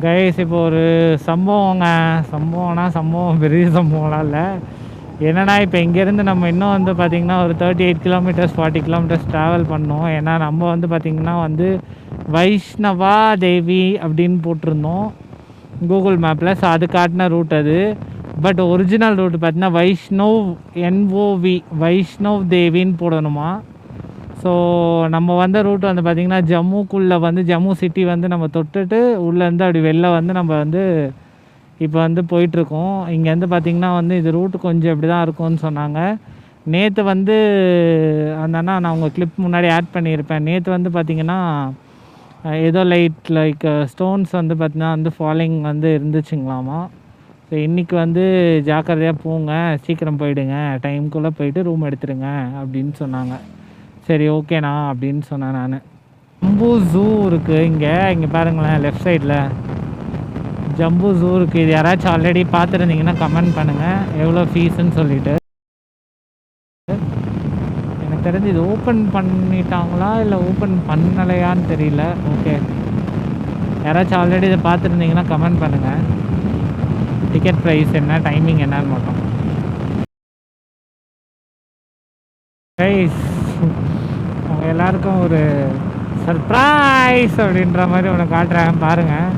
Guys இப்போ ஒரு சம்பவம் பெரிய சம்பவம்லாம் இல்லை. என்னன்னா இப்போ இங்கேருந்து நம்ம இன்னும் வந்து பார்த்திங்கன்னா ஒரு 38 கிலோமீட்டர்ஸ் 40 கிலோமீட்டர்ஸ் ட்ராவல் பண்ணோம். ஏன்னா நம்ம வந்து பார்த்திங்கன்னா வந்து வைஷ்ணவா தேவி அப்படின்னு போட்டிருந்தோம் கூகுள் மேப்பில். ஸோ அது காட்டின ரூட் அது. பட் ஒரிஜினல் ரூட் பார்த்திங்கன்னா வைஷ்ணவ் தேவின்னு போடணுமா. ஸோ நம்ம வந்த ரூட் வந்து பார்த்திங்கன்னா ஜம்முக்குள்ளே வந்து ஜம்மு சிட்டி வந்து நம்ம தொட்டுட்டு உள்ளேருந்து அப்படி வெளில வந்து நம்ம வந்து இப்போ வந்து போயிட்டுருக்கோம். இங்கேருந்து பார்த்திங்கன்னா வந்து இது ரூட்டு கொஞ்சம் இப்படி தான் இருக்கும்னு சொன்னாங்க. நேற்று வந்து அந்த அண்ணா நான் உங்கள் கிளிப் முன்னாடி ஆட் பண்ணியிருப்பேன். நேற்று வந்து பார்த்திங்கன்னா ஏதோ லைக் ஸ்டோன்ஸ் வந்து பார்த்திங்கன்னா வந்து ஃபாலிங் வந்து இருந்துச்சுங்களாமா. ஸோ இன்றைக்கி வந்து ஜாக்கிரதையாக போங்க, சீக்கிரம் போயிடுங்க, டைமுக்குள்ளே போயிட்டு ரூம் எடுத்துடுங்க அப்படின்னு சொன்னாங்க. சரி ஓகேண்ணா அப்படின்னு சொன்னேன் நான். ஜம்பு ஜூ இருக்குது இங்கே பாருங்களேன், லெஃப்ட் சைடில் ஜம்பு ஜூ இருக்குது. இது யாராச்சும் ஆல்ரெடி பார்த்துருந்தீங்கன்னா கமெண்ட் பண்ணுங்கள் எவ்வளோ ஃபீஸுன்னு சொல்லிவிட்டு. எனக்கு தெரிஞ்சு இது ஓப்பன் பண்ணிட்டாங்களா இல்லை ஓப்பன் பண்ணலையான்னு தெரியல. ஓகே, யாராச்சும் ஆல்ரெடி இதை பார்த்துருந்தீங்கன்னா கமெண்ட் பண்ணுங்கள் டிக்கெட் ப்ரைஸ் என்ன, டைமிங் என்னன்னு மட்டும். ப்ரைஸ் அவங்க எல்லாருக்கும் ஒரு சர்ப்ரைஸ் அப்படின்ற மாதிரி ஒன்று காட்டுறேன் பாருங்கள்.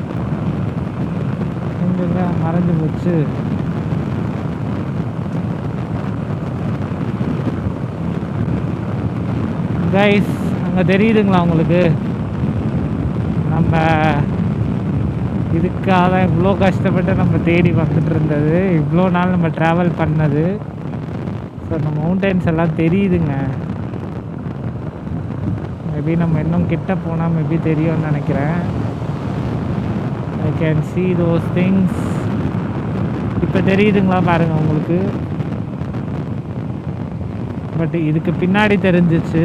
எங்க மறைஞ்சு போச்சு. கைஸ் அங்கே தெரியுதுங்களா உங்களுக்கு? நம்ம இதுக்காக தான் இவ்வளோ கஷ்டப்பட்டு நம்ம தேடி வந்துட்டு இருந்தது, இவ்வளோ நாள் நம்ம ட்ராவல் பண்ணது. ஸோ அந்த மவுண்டன்ஸ் எல்லாம் தெரியுதுங்க. மேபி நம்ம இன்னும் கிட்ட போனால் மேபி தெரியும்னு நினைக்கிறேன். I can see those things. இப்போ தெரியுதுங்களா பாருங்கள் உங்களுக்கு? பட் இதுக்கு பின்னாடி தெரிஞ்சிச்சு.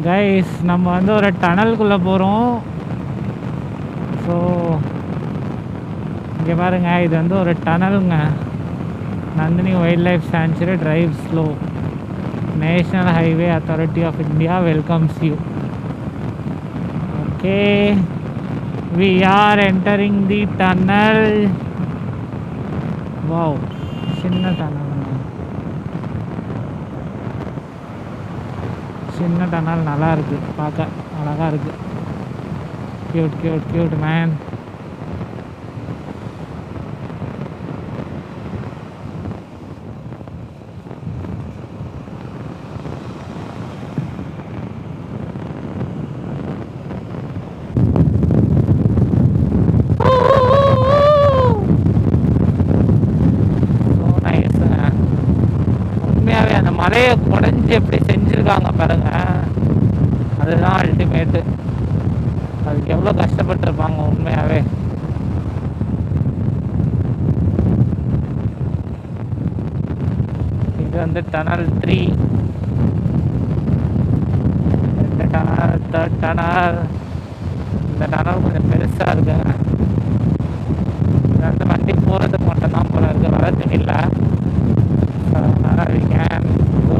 கைஸ் நம்ம வந்து ஒரு டனலுக்குள்ளே போகிறோம். ஸோ இங்கே பாருங்கள், இது வந்து ஒரு டனலுங்க. Nandini wild life sanctuary drive slow, national highway authority of India welcomes you. Okay, we are entering the tunnel. Wow, சின்ன டனல், சின்ன டனல் நல்லா இருக்கு, பார்க்க அழகாக இருக்கு. Cute cute cute man. உண்மையாகவே அந்த மலையை குறைஞ்சி எப்படி செஞ்சுருக்காங்க பாருங்க, அதுதான் அல்டிமேட்டு. அதுக்கு எவ்வளோ கஷ்டப்பட்டுருப்பாங்க உண்மையாகவே. இது வந்து டனல் 3, இந்த டனல், தேர்ட் டனல். இந்த டனல் கொஞ்சம் பெருசாக இருக்குங்க. இது வந்து வண்டி போகிறதுக்கு மட்டும்தான் போல இருக்குது, வரதுக்கு இல்லை. அதனால் we can go.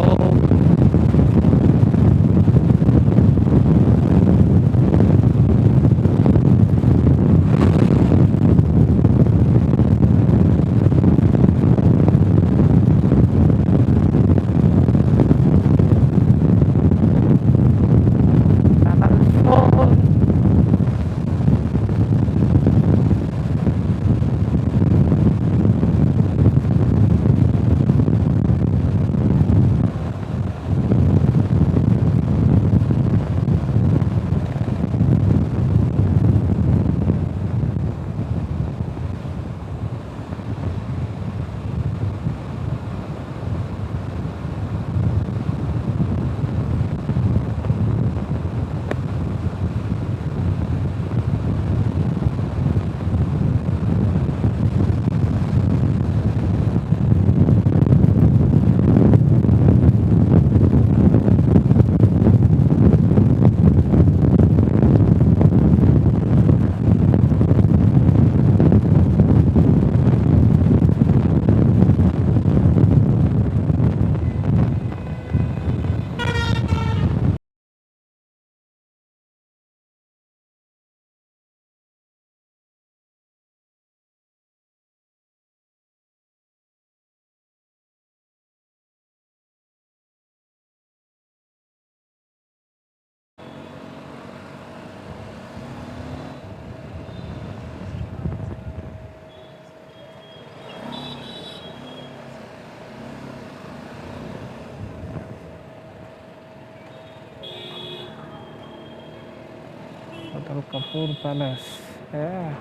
Hotel Kapoor Palace. Yeah.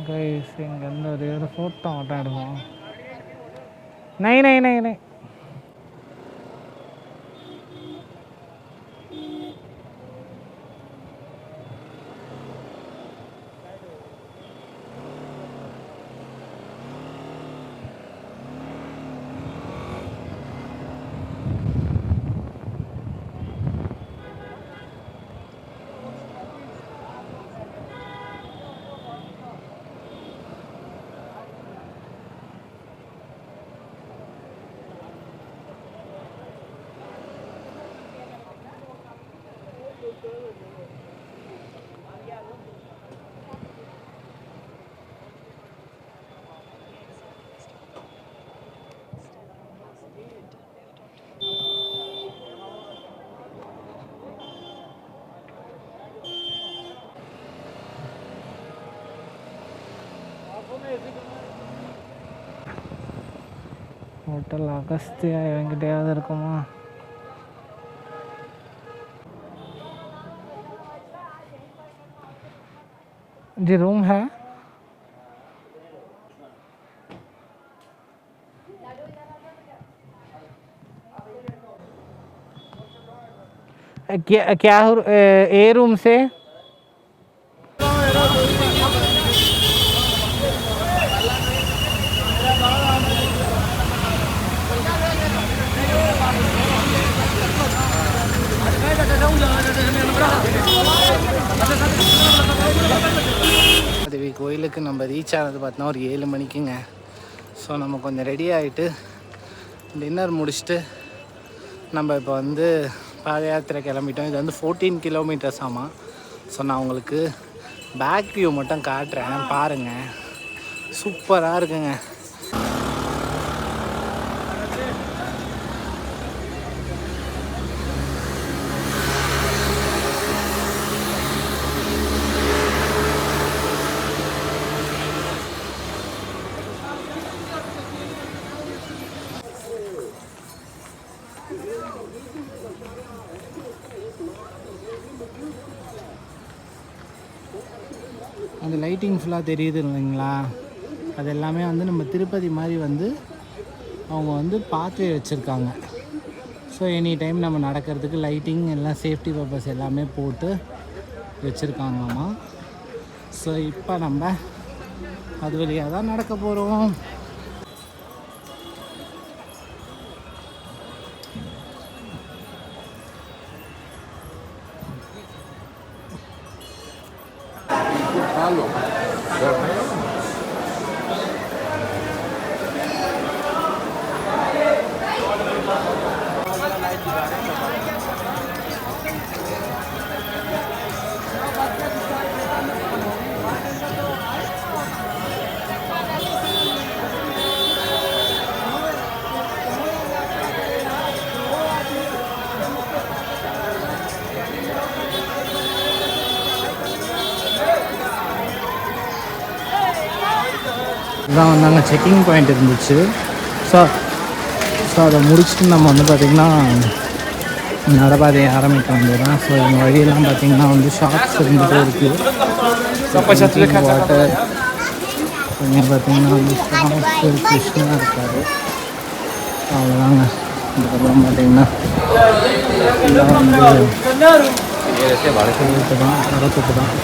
Guys, இங்கேருந்து ஒரு ஃபோட்டோ மட்டும் எடுப்போம். नहीं नहीं नहीं नहीं होटल अगस्त्या என்கிட்டயாவது இருக்குமா? जी रूम है क्या क्या ए रूम से தேவி கோயிலுக்கு நம்ம ரீச் ஆனது பார்த்தோன்னா ஒரு 7 மணிக்குங்க. ஸோ நம்ம கொஞ்சம் ரெடி ஆகிட்டு டின்னர் முடிச்சுட்டு நம்ம இப்போ வந்து பாத யாத்திரை கிளம்பிட்டோம். இது வந்து 14 கிலோமீட்டர்ஸ் ஆமாம். ஸோ நான் உங்களுக்கு பேக் வியூ மட்டும் காட்டுறேன், பாருங்கள். சூப்பராக இருக்குங்க. அந்த லைட்டிங் ஃபுல்லாக தெரியுது இல்லைங்களா, அது எல்லாமே வந்து நம்ம திருப்பதி மாதிரி வந்து அவங்க வந்து பார்த்து வச்சுருக்காங்க. ஸோ எனி டைம் நம்ம நடக்கிறதுக்கு லைட்டிங் எல்லாம் சேஃப்டி பர்பஸ் எல்லாமே போட்டு வச்சுருக்காங்கம்மா. ஸோ இப்போ நம்ம அது வழியாக தான் நடக்க போகிறோம். இதான் வந்து அங்கே செக்கிங் பாயிண்ட் இருந்துச்சு. ஸோ அதை முடிச்சுட்டு நம்ம வந்து பார்த்திங்கன்னா நடபாதையை ஆரம்பிக்க வேண்டியதான். ஸோ எங்கள் வழியெல்லாம் பார்த்திங்கன்னா வந்து ஷாப்ஸ் இருந்துகிட்டே இருக்குது. வாட்டர் இங்கே பார்த்திங்கன்னா வந்து ஷாப்ஸ் கிருஷ்ணா இருக்காது. அவ்வளோதாங்க. அதுக்கப்புறம் பார்த்திங்கன்னா வந்து வரத்துக்கு தான்.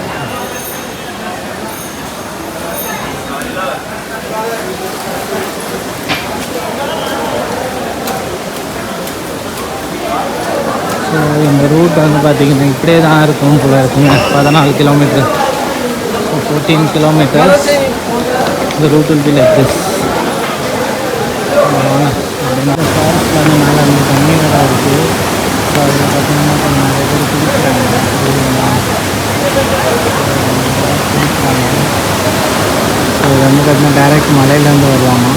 ஸோ இந்த ரூட் வந்து பார்த்திங்கன்னா இப்படியே தான் இருக்கும் போல இருக்குங்க. 14 கிலோமீட்டர், 14 கிலோமீட்டர்ஸ். இந்த route will be like this. அப்படின்னா ஃபாரஸ்ட்டில் வந்து மேலே வந்து தண்ணி வேறு இருக்குது. ஸோ அதில் பார்த்திங்கன்னா கொஞ்சம் நிறைய பேர் குளிக்கிறாங்க. ஸோ இது வந்து பார்த்திங்கன்னா டைரெக்ட் மலையிலேருந்து வருவாங்க.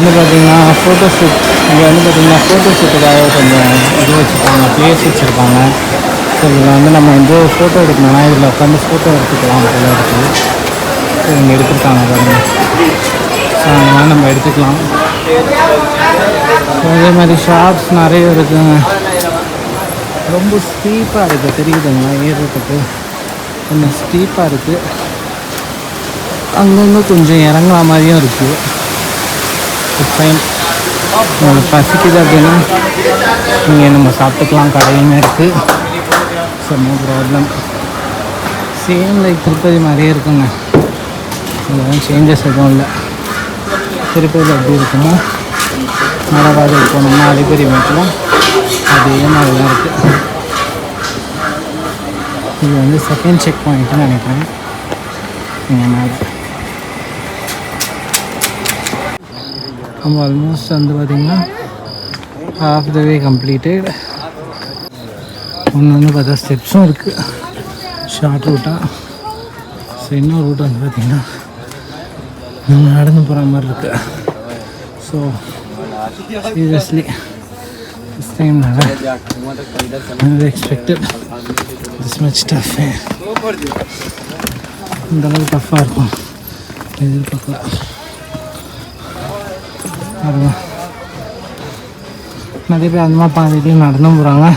வந்து பார்த்திங்கன்னா ஃபோட்டோ ஷூட், இங்கே வந்து பார்த்திங்கன்னா ஃபோட்டோ ஷூட்டுக்காக கொஞ்சம் இது வச்சுருக்காங்க, ப்ளேஸ் வச்சுருக்காங்க. ஸோ இதில் வந்து நம்ம வந்து ஃபோட்டோ எடுக்கணும்னா இதில் உட்காந்து ஃபோட்டோ எடுத்துக்கலாம் போல இருக்குது. ஸோ இங்கே எடுத்துருக்காங்க பாருங்கள். ஸோ அதனால் நம்ம எடுத்துக்கலாம். ஸோ அதே மாதிரி ஷாப்ஸ் நிறைய இருக்குதுங்க. ரொம்ப ஸ்டீப்பாக இருக்குது, தெரியுதுங்களா? ஏறுறதுக்கு கொஞ்சம் ஸ்டீப்பாக இருக்குது. அங்கங்கே கொஞ்சம் இறங்குற மாதிரியும் இருக்குது. ஃபைன். உங்களுக்கு பசிக்குது அப்படின்னா நீங்கள் நம்ம சாப்பிட்டுக்கலாம், கடையுமே இருக்குது. So no problem. Same like Tirupati மாதிரியே இருக்குங்க. இதெல்லாம் சேஞ்சஸ் எதுவும் இல்லை. திருப்பதியில் எப்படி இருக்குமோ நடவாதில் போனோம்னா அலிபெரி மேட்டில் அதே மாதிரி தான் இருக்குது. இது வந்து செகண்ட் செக் பாயிண்ட்டுன்னு நினைக்கிறேன். இங்கே மேலே நம்ம ஆல்மோஸ்ட் வந்து பார்த்திங்கன்னா ஹாஃப் த வே கம்ப்ளீட்டட். ஒன்று வந்து பார்த்தா ஸ்டெப்ஸும் இருக்குது ஷார்ட் ரூட்டாக. ஸோ இன்னொரு ரூட் வந்து பார்த்திங்கன்னா நம்ம நடந்து போகிற மாதிரி இருக்குது. So seriously this time never expected this much tough. இந்த அளவுக்கு டஃப்பாக இருக்கும் எதிர்பார்க்கல. நிறைய பேர் அந்த மாதிரி பாதிலையும் நடந்தும் போகிறாங்க.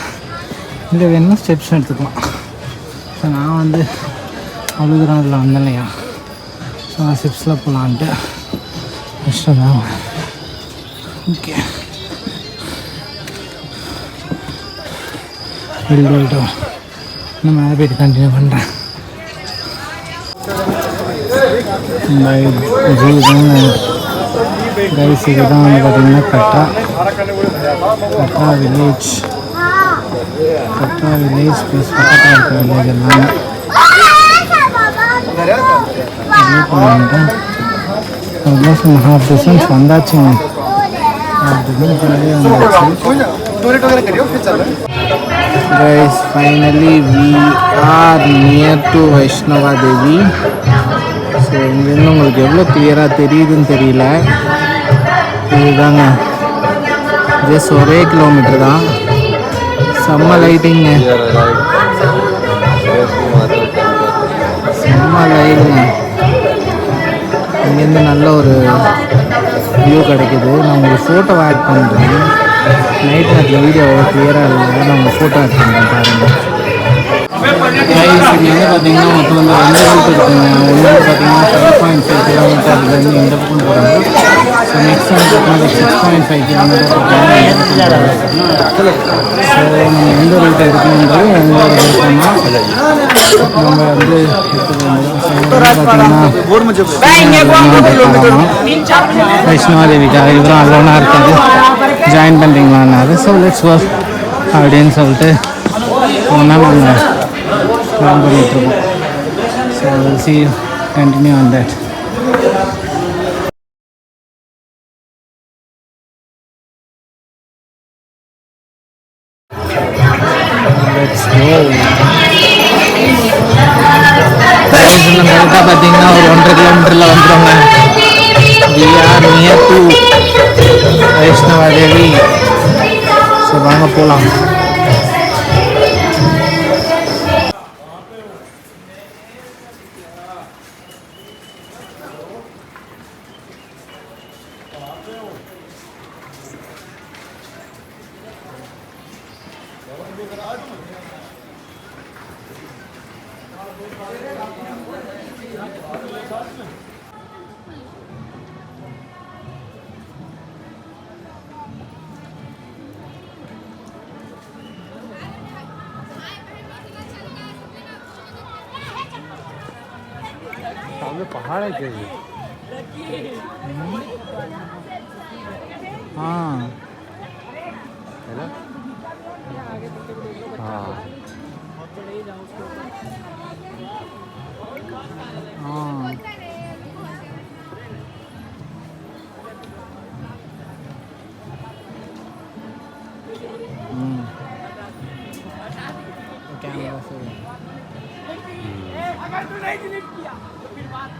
இல்லை வேணும்னா ஸ்டெப்ஸ் எடுத்துக்கலாம். ஸோ நான் வந்து அவ்வளோ தூரம் அதில் வந்தேன் இல்லையா, ஸோ நான் ஸ்டெப்ஸில் போகலான்ட்டு இஷ்டம் தான். ஓகே வெளியிட்டோம். நான் மேலே போய்ட்டு கண்டினியூ பண்ணுறேன். கைஸ் இதுதான் வந்து பார்த்திங்கன்னா Katra village. Katra village plus பக்கத்தில் இருக்க வில்லேஜ் எல்லாமே ஆல்மோஸ்ட் ஹாஃப் டிஸ்டன்ஸ் வந்தாச்சுங்க. ஹாஃப் டிஸ்டன்ஸ் வந்தாச்சு. Guys, finally we are near to Vaishnava Devi. So இங்கேருந்து உங்களுக்கு எவ்வளோ கிளியராக தெரியுதுன்னு தெரியல. இதுதாங்க ஜஸ்ட் ஒரே கிலோமீட்டர் தான். செம்ம லைட்டிங்க, செம்ம லைட்டுங்க. இங்கேருந்து நல்ல ஒரு வியூ கிடைக்குது. நான் உங்களுக்கு ஃபோட்டோ ஆட் பண்ணுறேன். நைட் நேரத்தில் வீடியோ அவ்வளோ கிளியராக இல்லை, நான் உங்களுக்கு ஃபோட்டோ ஆட் பண்ணுறேன் பாருங்கள். கைஸ் இங்கே வந்து பார்த்திங்கன்னா மொத்தம் வந்து 2 ரூட் இருக்குங்க. ஒன்று வந்து பார்த்திங்கன்னா 5.5 கிலோமீட்டர்லேருந்து இந்த பக்கம் போகிறாங்க. ஸோ நெக்ஸ்ட் வந்து பார்த்தீங்கன்னா 6.5 கிலோமீட்டர் போகிறாங்க. ஸோ நம்ம எந்த ரூட்டை எடுக்கணுன்றது எங்களோட விருப்பம்னா நம்ம வந்து பார்த்திங்கன்னா வைஷ்ணவா தேவிக்காக இவரும் அலோனாக இருக்காது, ஜாயின் பண்ணுறீங்களான்னாரு. ஸோ லெட்ஸ் ஒர்க் அப்படின்னு சொல்லிட்டு ஒன்றா நாங்கள் பிளான் பண்ணிகிட்ருக்கோம். So we'll see you continue on that. Let's go. கரெக்டாக பார்த்தீங்கன்னா ஒரு 1.5 கிலோமீட்டரில் வந்துடுவாங்க. We are near to Vaishnava Devi. So வாங்க போகலாம். सामने पहाड़ है क्या ये? हाँ है ना? हाँ हाँ कैमरा से अगर तू नहीं डिलीट किया तो फिर बात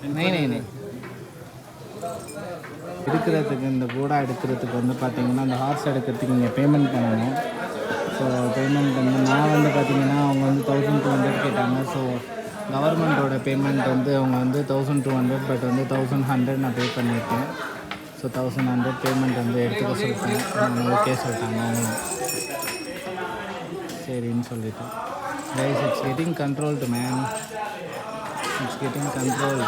नहीं எடுக்கிறதுக்கு இந்த கூடா எடுக்கிறதுக்கு வந்து பார்த்தீங்கன்னா அந்த ஹார்ஸ் எடுக்கிறதுக்கு நீங்கள் பேமெண்ட் பண்ணணும். ஸோ பேமெண்ட் வந்து நான் வந்து பார்த்தீங்கன்னா அவங்க வந்து 1200 கேட்டாங்க. ஸோ கவர்மெண்ட்டோட பேமெண்ட் வந்து அவங்க வந்து 1200, பட் வந்து 1100 நான் பே பண்ணியிருக்கேன். ஸோ 1100 பேமெண்ட் வந்து எடுத்துக்க சொல்லிட்டேன். அவங்க ஓகே சொல்லிட்டாங்க அவங்களும் சரின்னு சொல்லிட்டு. Guys, it's getting controlled man, it's getting controlled.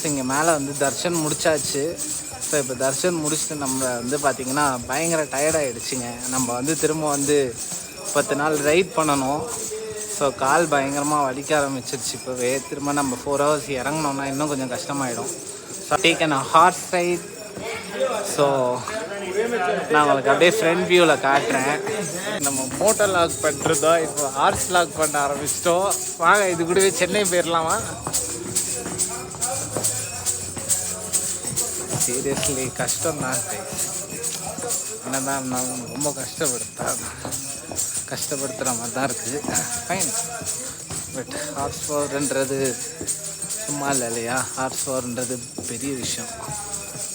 இங்கே மேலே வந்து தர்ஷன் முடிச்சாச்சு. ஸோ இப்போ தர்ஷன் முடிச்சுட்டு நம்ம வந்து பார்த்திங்கன்னா பயங்கர டயர்டாகிடுச்சிங்க. நம்ம வந்து திரும்ப வந்து 10 நாள் ரைட் பண்ணணும். ஸோ கால் பயங்கரமாக வலிக்க ஆரம்பிச்சிருச்சு இப்போவே. திரும்ப நம்ம 4 hours இறங்கினோன்னா இன்னும் கொஞ்சம் கஷ்டமாயிடும். So taken a horse ride. So நான் உங்களுக்கு அப்படியே ஃப்ரண்ட் வியூவில் காட்டுறேன். நம்ம மோட்டர் லாக் பண்ணுறதோ இப்போ ஹார்ஸ் லாக் பண்ண ஆரம்பிச்சிட்டோம். வாங்க இது கூடவே சென்னை போயிடலாமா? சீரியஸ்லி கஷ்டம் தான். என்னதான் இருந்தாலும் ரொம்ப கஷ்டப்படுத்துகிற மாதிரி தான் இருக்குது. ஃபைன், பட் ஹார்ஸ் பவர்ன்றது சும்மா இல்லை இல்லையா? ஹார்ஸ் பவர்ன்றது பெரிய விஷயம்.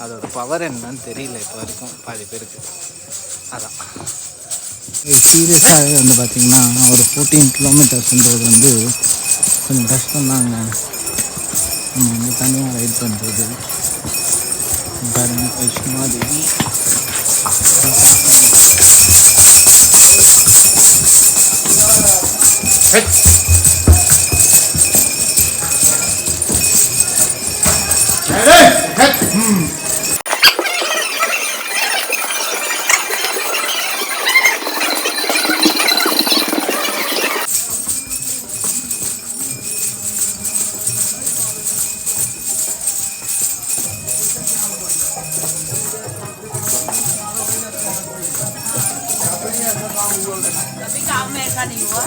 அதோட பவர் என்னன்னு தெரியல இப்போ வரைக்கும் பாதி பேருக்கு. அதான் சீரியஸாகவே வந்து பார்த்திங்கன்னா ஒரு 14 கிலோமீட்டர்ஸ்ன்றது வந்து கொஞ்சம் கஷ்டம்தாங்க. நம்ம வந்து தனியாக ரைட் பண்ணுறது. பாருங்க வைஷ்ணவாதேவி. Tapi kami kan iwa.